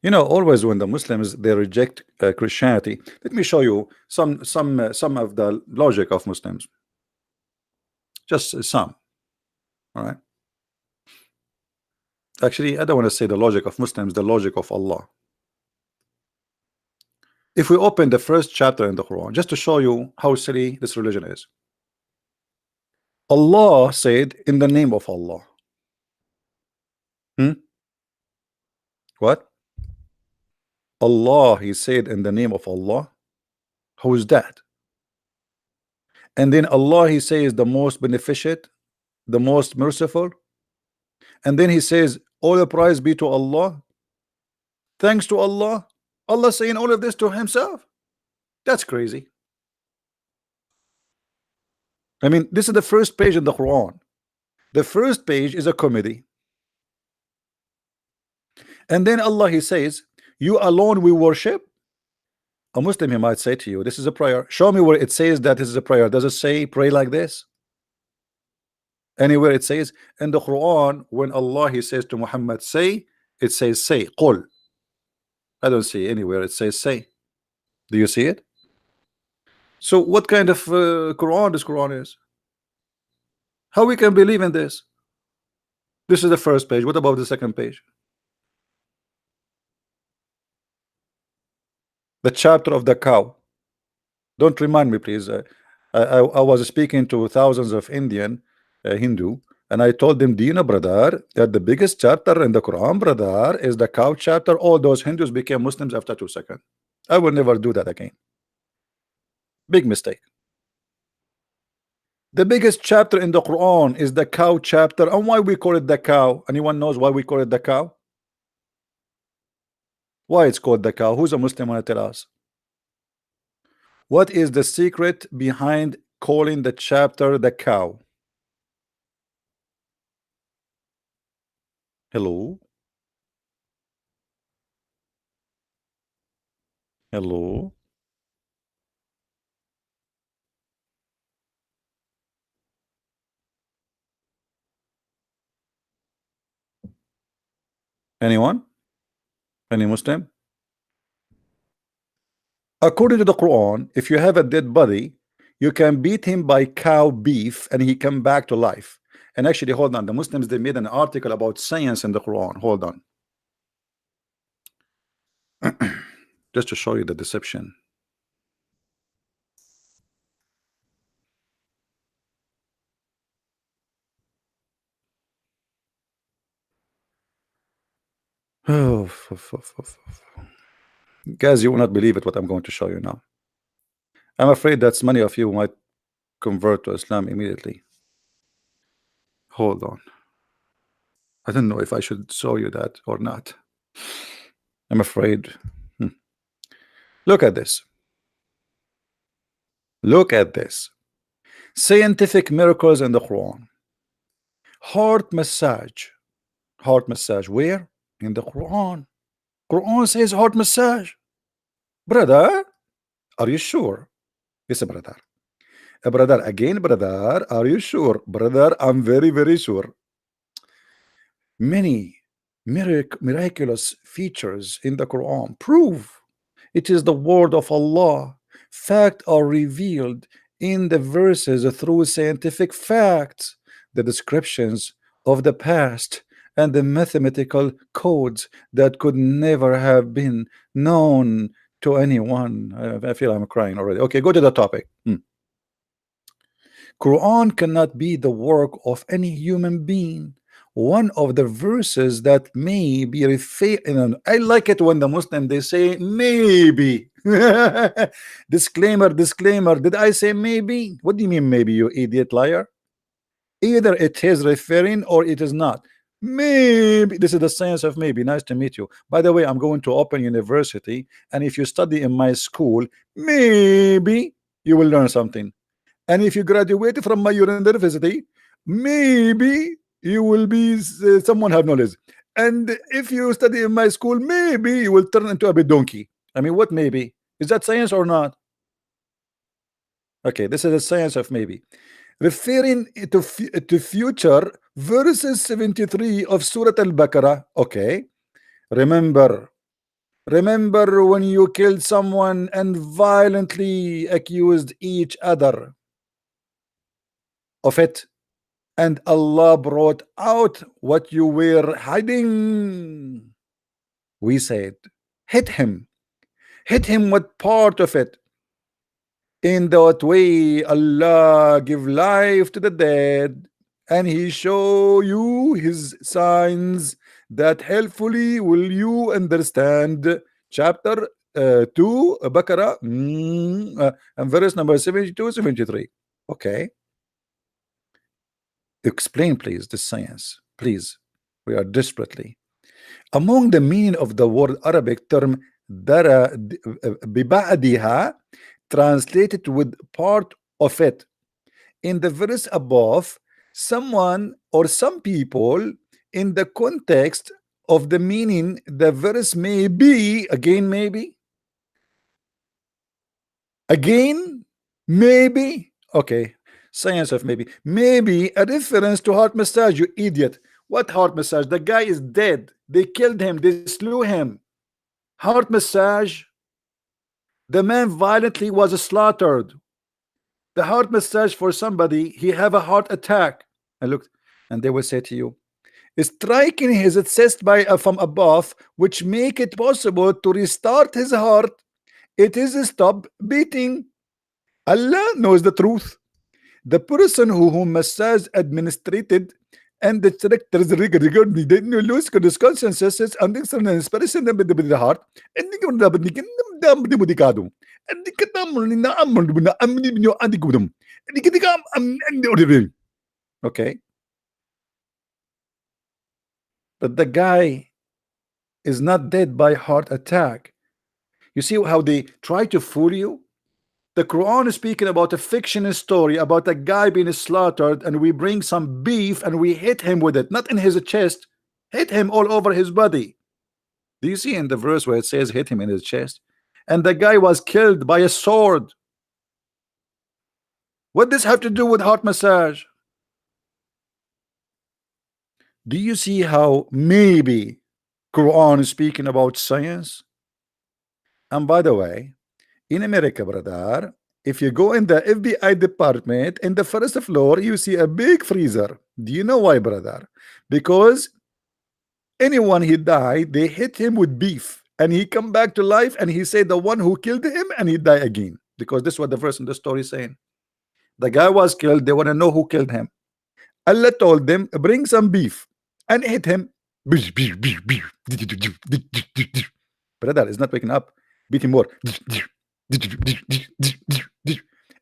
You know, always when the Muslims they reject Christianity, let me show you some of the logic of Muslims. Just some. All right. Actually, I don't want to say the logic of Muslims, the logic of Allah. If we open the first chapter in the Quran, just to show you how silly this religion is. Allah said, in the name of Allah. What? Allah, he said, in the name of Allah. Who is that? And then Allah, he says, the most beneficent, the most merciful. And then he says, all the praise be to Allah. Thanks to Allah. Allah saying all of this to himself. That's crazy. I mean, this is the first page in the Quran. The first page is a comedy. And then Allah, he says, you alone we worship. A Muslim, he might say to you, this is a prayer. Show me where it says that this is a prayer. Does it say pray like this? Anywhere it says in the Quran, when Allah, he says to Muhammad, say, it says say, qul. I don't see anywhere it says say. Do you see it? So what kind of Quran this Quran is? How we can believe in this? This is the first page. What about the second page? The chapter of the cow. Don't remind me, please. I was speaking to thousands of Indian Hindu, and I told them, do you know, brother, that the biggest chapter in the Quran, brother, is the cow chapter? All those Hindus became Muslims after 2 seconds. I will never do that again. Big mistake. The biggest chapter in the Quran is the cow chapter. And why we call it the cow? Anyone knows why we call it the cow? Why it's called the cow? Who's a Muslim want to tell us? What is the secret behind calling the chapter the cow? Hello? Hello? Anyone? Any Muslim? According to the Quran, if you have a dead body, you can beat him by cow beef and he come back to life. And actually, hold on, the Muslims, they made an article about science in the Quran. Hold on. Just to show you the deception. Oh, guys, you will not believe it what I'm going to show you now. I'm afraid that many of you might convert to Islam immediately. Hold on. I don't know if I should show you that or not. I'm afraid. Look at this. Look at this. Scientific miracles in the Quran. Heart massage. Heart massage. Where? In the Quran. Quran says heart massage. Brother, are you sure? Yes, brother. Brother, again, brother, are you sure? Brother, I'm very, very sure. Many miraculous features in the Quran prove it is the word of Allah. Facts are revealed in the verses through scientific facts, the descriptions of the past, and the mathematical codes that could never have been known to anyone. I feel I'm crying already. Okay, go to the topic. Quran cannot be the work of any human being. One of the verses that may be referred, I like it when the Muslim they say maybe. Disclaimer, disclaimer. Did I say maybe? What do you mean maybe, you idiot liar? Either it is referring or it is not. Maybe this is the science of maybe. Nice to meet you. By the way, I'm going to open university, and if you study in my school, maybe you will learn something. And if you graduate from my university, maybe you will be someone have knowledge. And if you study in my school, maybe you will turn into a bit donkey. I mean, what maybe? Is that science or not? Okay, this is the science of maybe. Referring to future, verses 73 of Surah Al-Baqarah. Okay, remember Remember when you killed someone and violently accused each other of it, and Allah brought out what you were hiding? We said, hit him. Hit him with part of it. In that way, Allah give life to the dead, and He show you His signs that helpfully will you understand. Chapter 2, Baqarah, and verse number 72, 73. Okay, explain please the science, please. We are desperately. Among the meaning of the word Arabic term dara ببعدها, translated with part of it. In the verse above, someone or some people, in the context of the meaning, the verse may be, again maybe, again maybe, okay, science of maybe a reference to heart massage. You idiot. What heart massage? The guy is dead. They killed him, they slew him. Heart massage? The man violently was slaughtered. The heart massage for somebody, he have a heart attack. And look, and they will say to you, striking his chest by from above, which make it possible to restart his heart. It is stop beating. Allah knows the truth. The person who massage administrated and the directors regard the lose consensus and the inspiration of the heart and the okay, but the guy is not dead by heart attack. You see how they try to fool you? The Quran is speaking about a fictional story about a guy being slaughtered, and we bring some beef and we hit him with it, not in his chest, hit him all over his body. Do you see in the verse where it says hit him in his chest? And the guy was killed by a sword. What does this have to do with heart massage? Do you see how maybe Quran is speaking about science? And by the way, in America, brother, if you go in the FBI department, in the first floor, you see a big freezer. Do you know why, brother? Because anyone he died, they hit him with beef, and he come back to life, and he said the one who killed him, and he die again. Because this is what the verse in the story is saying. The guy was killed. They want to know who killed him. Allah told them, bring some beef and hit him. Brother is not waking up. Beat him more.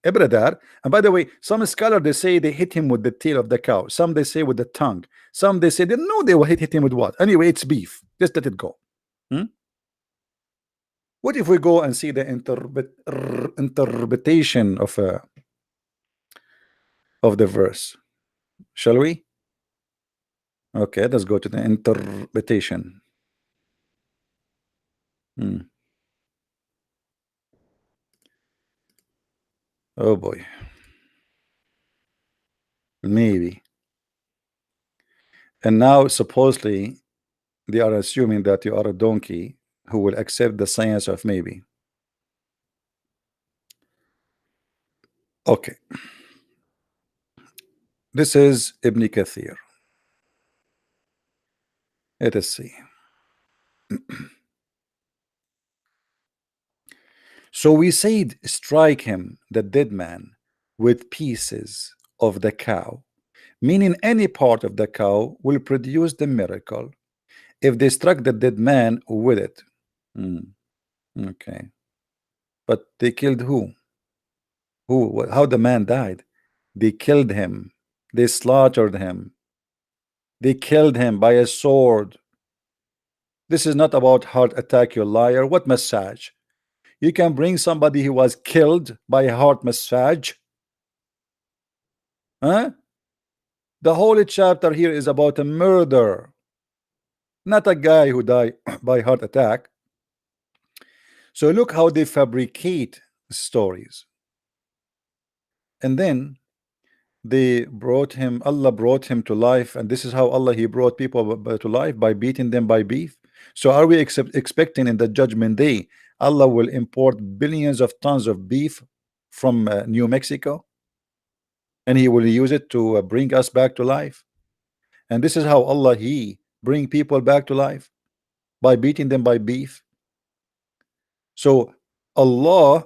Brother. And by the way, some scholars they say they hit him with the tail of the cow. Some they say with the tongue. Some they say they know they will hit him with what. Anyway, it's beef. Just let it go. What if we go and see the interpretation of the verse? Shall we? Okay, let's go to the interpretation. Oh boy. Maybe. And now supposedly they are assuming that you are a donkey who will accept the science of maybe. Okay. This is Ibn Kathir. Let us see. So we said, strike him, the dead man, with pieces of the cow, meaning any part of the cow will produce the miracle if they struck the dead man with it. Okay. But they killed who? How the man died? They killed him. They slaughtered him. They killed him by a sword. This is not about heart attack, you liar. What massage? You can bring somebody who was killed by a heart massage? Huh? The whole chapter here is about a murder, not a guy who died by heart attack. So look how they fabricate stories. And then they brought him, Allah brought him to life, and this is how Allah he brought people to life, by beating them by beef. So are we expecting in the judgment day Allah will import billions of tons of beef from New Mexico, and he will use it to bring us back to life? And this is how Allah he bring people back to life, by beating them by beef. So Allah,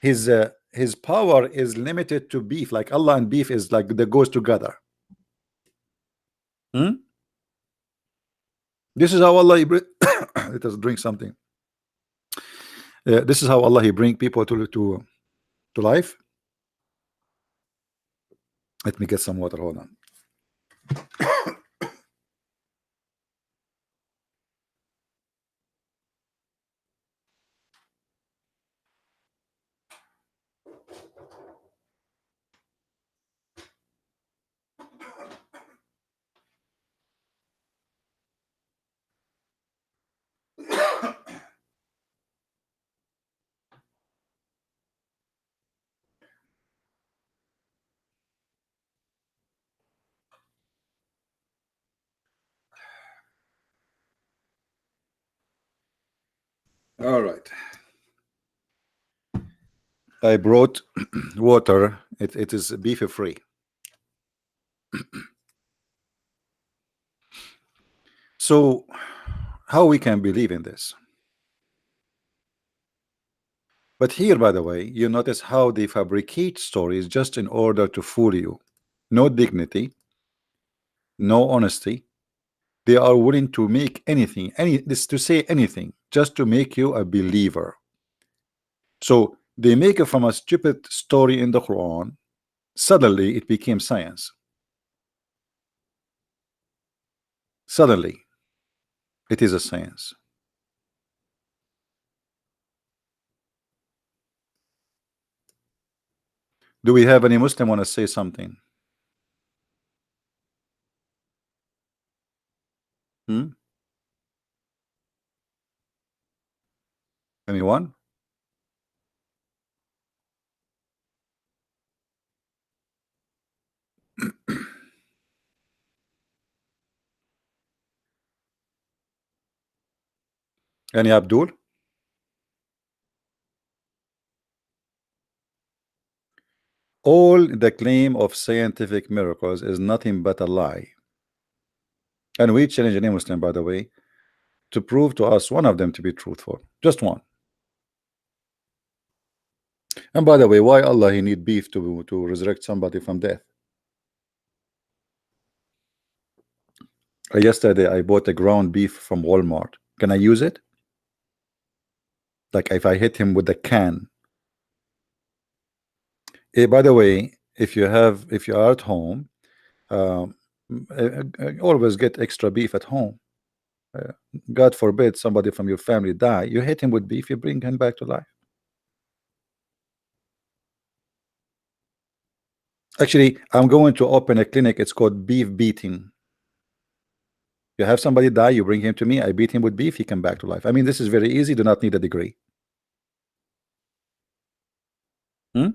his power is limited to beef. Like Allah and beef is like that goes together. Hmm? This is how Allah let us drink something. This is how Allah he bring people to life. Let me get some water. Hold on. All right. I brought water. It is beef free. So how we can believe in this? But here, by the way, you notice how they fabricate stories just in order to fool you. No dignity, no honesty. They are willing to make anything, this to say anything, just to make you a believer. So they make it from a stupid story in the Quran. Suddenly, it became science. Suddenly, it is a science. Do we have any Muslim want to say something? Hmm? Anyone? Any Abdul? All the claim of scientific miracles is nothing but a lie. And we challenge any Muslim, by the way, to prove to us one of them to be truthful. Just one. And by the way, why Allah he need beef to resurrect somebody from death? Yesterday I bought a ground beef from Walmart. Can I use it? Like if I hit him with a can. By the way, if you are at home, always get extra beef at home. God forbid somebody from your family die, you hit him with beef, you bring him back to life. Actually, I'm going to open a clinic. It's called beef beating. You have somebody die, you bring him to me, I beat him with beef, he come back to life. I mean, this is very easy, do not need a degree. Hmm?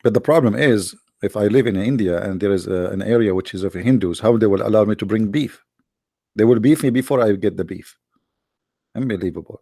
But the problem is, if I live in India and there is an area which is of Hindus, how they will allow me to bring beef? They will beef me before I get the beef. Unbelievable.